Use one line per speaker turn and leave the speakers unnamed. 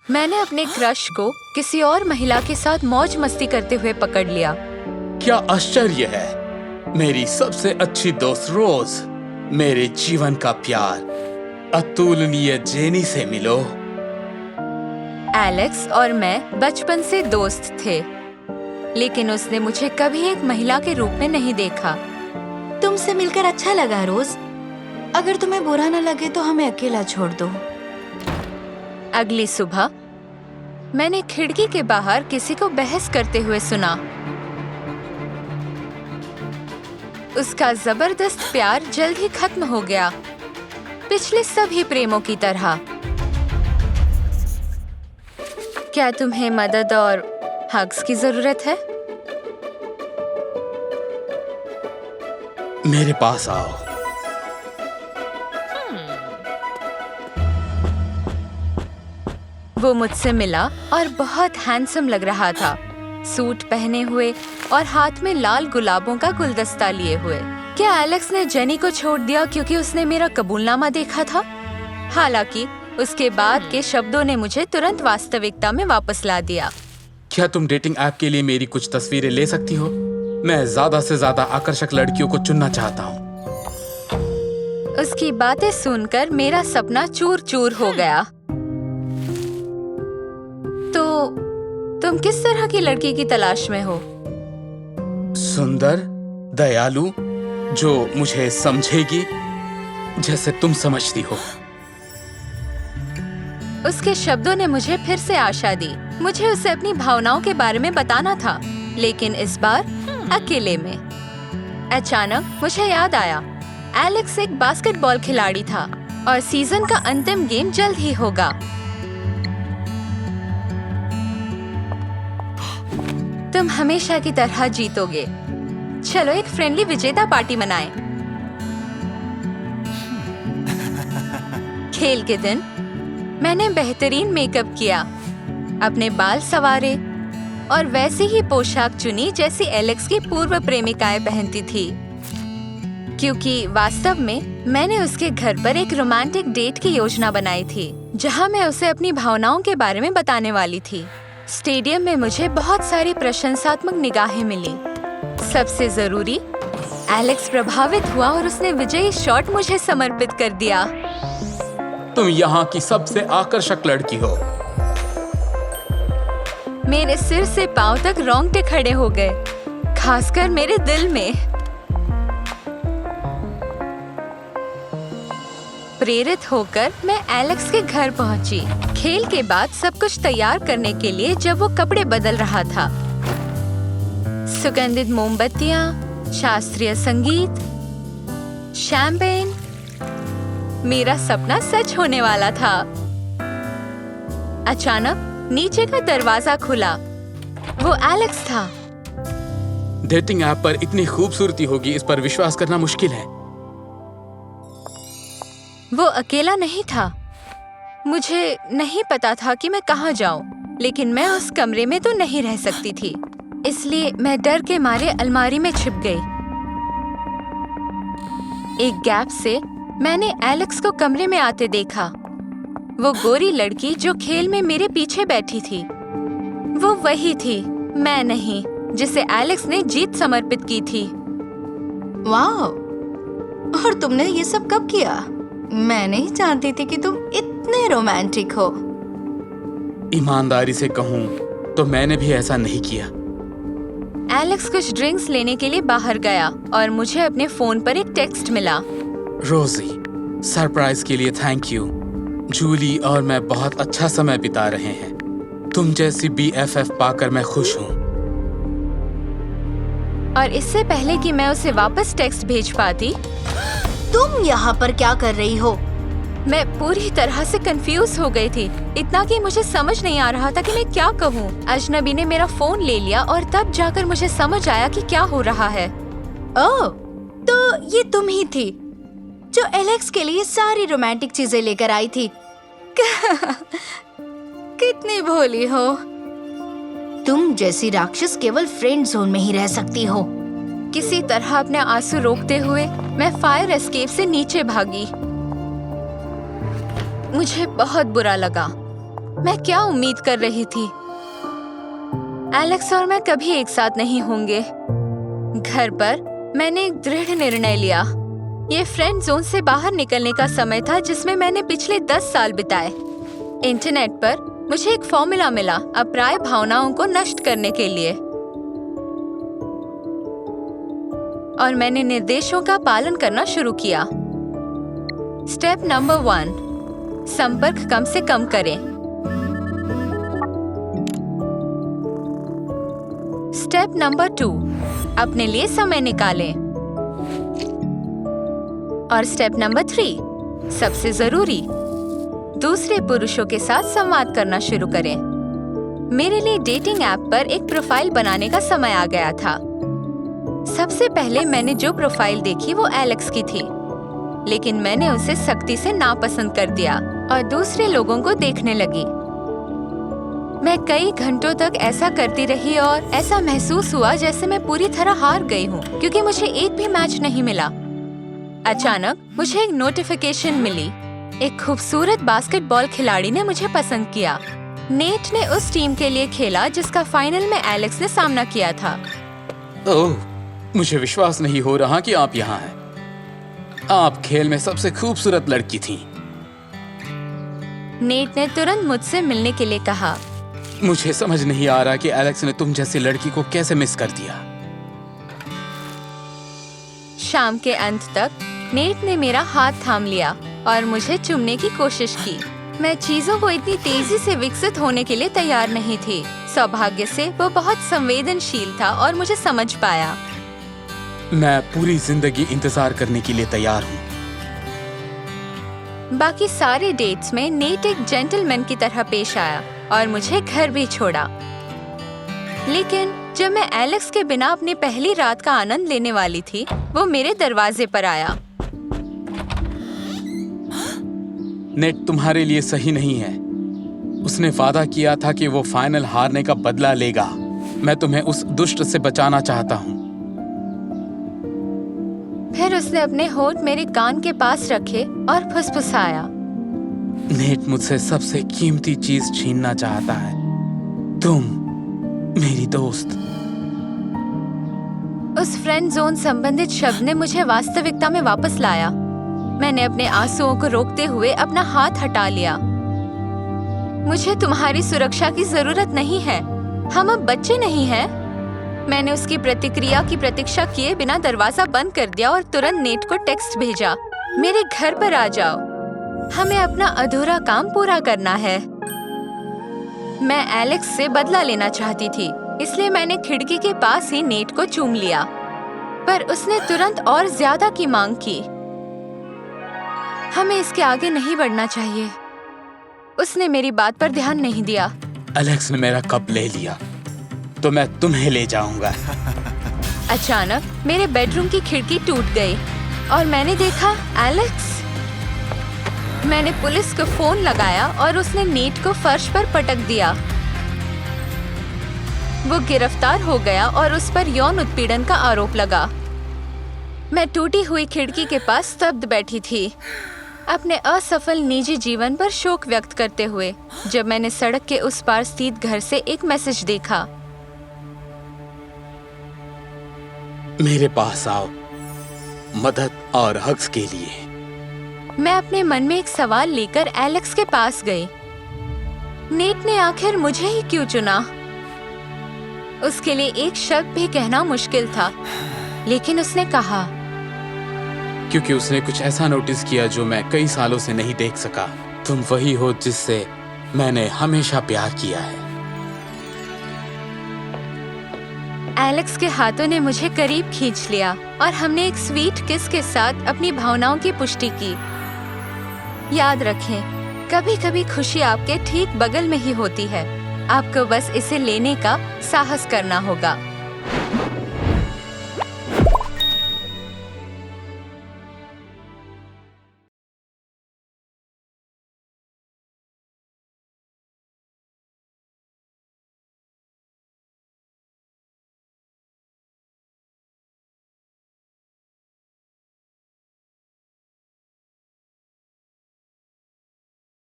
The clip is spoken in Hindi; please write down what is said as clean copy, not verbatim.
मैंने अपने क्रश को किसी और महिला के साथ मौज मस्ती करते हुए पकड़ लिया।
क्या आश्चर्य है, मेरी सबसे अच्छी दोस्त रोज, मेरे जीवन का प्यार, अतुलनीय जेनी से मिलो।
एलेक्स और मैं बचपन से दोस्त थे, लेकिन उसने मुझे कभी एक महिला के रूप में नहीं देखा।
तुमसे मिलकर अच्छा लगा रोज। अगर तुम्हें बुरा न लगे तो हमें अकेला छोड़ दो।
अगली सुबह मैंने खिड़की के बाहर किसी को बहस करते हुए सुना। उसका जबरदस्त प्यार जल्द ही खत्म हो गया, पिछले सभी प्रेमों की तरह। क्या तुम्हें मदद और हग्स की जरूरत है?
मेरे पास आओ।
वो मुझसे मिला और बहुत हैंडसम लग रहा था, सूट पहने हुए और हाथ में लाल गुलाबों का गुलदस्ता लिए हुए। क्या एलेक्स ने जेनी को छोड़ दिया क्योंकि उसने मेरा कबूलनामा देखा था? हालांकि उसके बाद के शब्दों ने मुझे तुरंत वास्तविकता में वापस ला दिया।
क्या तुम डेटिंग ऐप के लिए मेरी कुछ तस्वीरें ले सकती हो? मैं ज्यादा से ज्यादा आकर्षक लड़कियों को चुनना चाहता हूँ।
उसकी बातें सुनकर मेरा सपना चूर चूर हो गया। तो तुम किस तरह की लड़की की तलाश में हो?
सुंदर, दयालु, जो मुझे समझेगी जैसे तुम समझती हो।
उसके शब्दों ने मुझे फिर से आशा दी। मुझे उसे अपनी भावनाओं के बारे में बताना था, लेकिन इस बार अकेले में। अचानक मुझे याद आया, एलेक्स एक बास्केटबॉल खिलाड़ी था और सीजन का अंतिम गेम जल्द ही होगा। तुम हमेशा की तरह जीतोगे। चलो एक फ्रेंडली विजेता पार्टी मनाएं। खेल के दिन मैंने बेहतरीन मेकअप किया, अपने बाल संवारे और वैसी ही पोशाक चुनी जैसी एलेक्स की पूर्व प्रेमिकाएं पहनती थी, क्योंकि वास्तव में मैंने उसके घर पर एक रोमांटिक डेट की योजना बनाई थी, जहां मैं उसे अपनी भावनाओं के बारे में बताने वाली थी। स्टेडियम में मुझे बहुत सारी प्रशंसात्मक निगाहें मिली। सबसे जरूरी, एलेक्स प्रभावित हुआ और उसने विजयी शॉट मुझे समर्पित कर दिया।
तुम यहाँ की सबसे आकर्षक लड़की हो।
मेरे सिर से पांव तक रोंगटे खड़े हो गए, खासकर मेरे दिल में। प्रेरित होकर मैं एलेक्स के घर पहुंची। खेल के बाद सब कुछ तैयार करने के लिए जब वो कपड़े बदल रहा था, सुगंधित मोमबत्तियां, शास्त्रीय संगीत, शैंपेन, मेरा सपना सच होने वाला था। अचानक नीचे का दरवाजा खुला। वो एलेक्स था।
डेटिंग ऐप पर इतनी खूबसूरती होगी, इस पर विश्वास करना मुश्किल है।
वो अकेला नहीं था। मुझे नहीं पता था कि मैं कहाँ जाऊं, लेकिन मैं उस कमरे में तो नहीं रह सकती थी, इसलिए मैं डर के मारे अलमारी में छिप गई। एक गैप से मैंने एलेक्स को कमरे में आते देखा। वो गोरी लड़की जो खेल में मेरे पीछे बैठी थी, वो वही थी, मैं नहीं, जिसे एलेक्स ने जीत समर्पित की थी।
वाह! और तुमने ये सब कब किया? मैं नहीं जानती थी कि तुम इतने रोमांटिक हो।
ईमानदारी से कहूँ तो मैंने भी ऐसा नहीं किया।
एलेक्स कुछ ड्रिंक्स लेने के लिए बाहर गया और मुझे अपने फोन पर एक टेक्स्ट मिला।
रोजी, सरप्राइज के लिए थैंक यू। जूली और मैं बहुत अच्छा समय बिता रहे हैं। तुम जैसी BFF पाकर मैं खुश हूँ।
और इससे पहले कि मैं उसे वापस टेक्स्ट भेज पाती,
तुम यहाँ पर क्या कर रही हो?
मैं पूरी तरह से कंफ्यूज हो गई थी, इतना कि मुझे समझ नहीं आ रहा था कि मैं क्या कहूँ। अजनबी ने मेरा फोन ले लिया और तब जाकर मुझे समझ आया कि क्या हो रहा है।
ओह, तो ये तुम ही थी जो एलेक्स के लिए सारी रोमांटिक चीजें लेकर आई थी। कितनी भोली हो। तुम जैसी राक्षस केवल फ्रेंड जोन में ही रह सकती हो।
किसी तरह अपने आंसू रोकते हुए मैं फायर एस्केप से नीचे भागी। मुझे बहुत बुरा लगा। मैं क्या उम्मीद कर रही थी? एलेक्स और मैं कभी एक साथ नहीं होंगे। घर पर मैंने एक दृढ़ निर्णय लिया। ये फ्रेंड जोन से बाहर निकलने का समय था जिसमें मैंने पिछले 10 साल बिताए। इंटरनेट पर मुझे एक फॉर्मूला मिला अप्राप्य भावनाओं को नष्ट करने के लिए, और मैंने निर्देशों का पालन करना शुरू किया। स्टेप नंबर 1, संपर्क कम से कम करें। स्टेप नंबर 2, अपने लिए समय निकालें। और स्टेप नंबर 3, सबसे जरूरी, दूसरे पुरुषों के साथ संवाद करना शुरू करें। मेरे लिए डेटिंग ऐप पर एक प्रोफाइल बनाने का समय आ गया था। सबसे पहले मैंने जो प्रोफाइल देखी वो एलेक्स की थी, लेकिन मैंने उसे सख्ती से नापसंद कर दिया और दूसरे लोगों को देखने लगी। मैं कई घंटों तक ऐसा करती रही और ऐसा महसूस हुआ जैसे मैं पूरी तरह हार गई हूँ, क्योंकि मुझे एक भी मैच नहीं मिला। अचानक मुझे एक नोटिफिकेशन मिली। एक खूबसूरत बास्केटबॉल खिलाड़ी ने मुझे पसंद किया। नेट ने उस टीम के लिए खेला जिसका फाइनल में एलेक्स ने सामना किया था।
ओह, मुझे विश्वास नहीं हो रहा कि आप यहाँ हैं। आप खेल में सबसे खूबसूरत लड़की थीं।
नेट ने तुरंत मुझसे मिलने के लिए कहा।
मुझे समझ नहीं आ रहा कि एलेक्स ने तुम जैसी लड़की को कैसे मिस कर दिया।
शाम के अंत तक नेट ने मेरा हाथ थाम लिया और मुझे चूमने की कोशिश की। मैं चीजों को इतनी तेजी से विकसित होने के लिए तैयार नहीं थी। सौभाग्य से वो बहुत संवेदनशील था और मुझे समझ पाया।
मैं पूरी जिंदगी इंतजार करने के लिए तैयार हूँ।
बाकी सारे डेट्स में नेट एक जेंटलमैन की तरह पेश आया और मुझे घर भी छोड़ा। लेकिन जब मैं एलेक्स के बिना अपनी पहली रात का आनंद लेने वाली थी, वो मेरे दरवाजे पर आया।
नेट तुम्हारे लिए सही नहीं है। उसने वादा किया था कि वो फाइनल हारने का बदला लेगा। मैं तुम्हें उस दुष्ट से बचाना चाहता हूँ।
फिर उसने अपने होंठ मेरे कान के पास रखे और फुसफुसाया।
नेट मुझसे सबसे कीमती चीज छीनना चाहता है, तुम, मेरी दोस्त।
उस फ्रेंड जोन संबंधित शब्द ने मुझे वास्तविकता में वापस लाया। मैंने अपने आंसुओं को रोकते हुए अपना हाथ हटा लिया। मुझे तुम्हारी सुरक्षा की जरूरत नहीं है। हम अब बच्चे नहीं हैं। मैंने उसकी प्रतिक्रिया की प्रतीक्षा किए बिना दरवाजा बंद कर दिया और तुरंत नेट को टेक्स्ट भेजा, मेरे घर पर आ जाओ, हमें अपना अधूरा काम पूरा करना है। मैं एलेक्स से बदला लेना चाहती थी, इसलिए मैंने खिड़की के पास ही नेट को चूम लिया, पर उसने तुरंत और ज्यादा की मांग की। हमें इसके आगे नहीं बढ़ना चाहिए। उसने मेरी बात पर ध्यान नहीं दिया।
एलेक्स ने मेरा कप ले लिया, तो मैं तुम्हें ले जाऊंगा।
अचानक मेरे बेडरूम की खिड़की टूट गई और मैंने देखा एलेक्स। मैंने पुलिस को फोन लगाया और उसने नेट को फर्श पर पटक दिया। वो गिरफ्तार हो गया और उस पर यौन उत्पीड़न का आरोप लगा। मैं टूटी हुई खिड़की के पास स्तब्ध बैठी थी, अपने असफल निजी जीवन पर शोक व्यक्त करते हुए, जब मैंने सड़क के उस पार स्थित घर से एक मैसेज देखा।
मेरे पास आओ, मदद और हक्स के लिए।
मैं अपने मन में एक सवाल लेकर एलेक्स के पास गई। नेट ने आखिर मुझे ही क्यों चुना? उसके लिए एक शब्द भी कहना मुश्किल था, लेकिन उसने कहा,
क्योंकि उसने कुछ ऐसा नोटिस किया जो मैं कई सालों से नहीं देख सका। तुम वही हो जिससे मैंने हमेशा प्यार किया है।
एलेक्स के हाथों ने मुझे करीब खींच लिया और हमने एक स्वीट किस के साथ अपनी भावनाओं की पुष्टि की। याद रखें, कभी कभी खुशी आपके ठीक बगल में ही होती है। आपको बस इसे लेने का साहस करना होगा।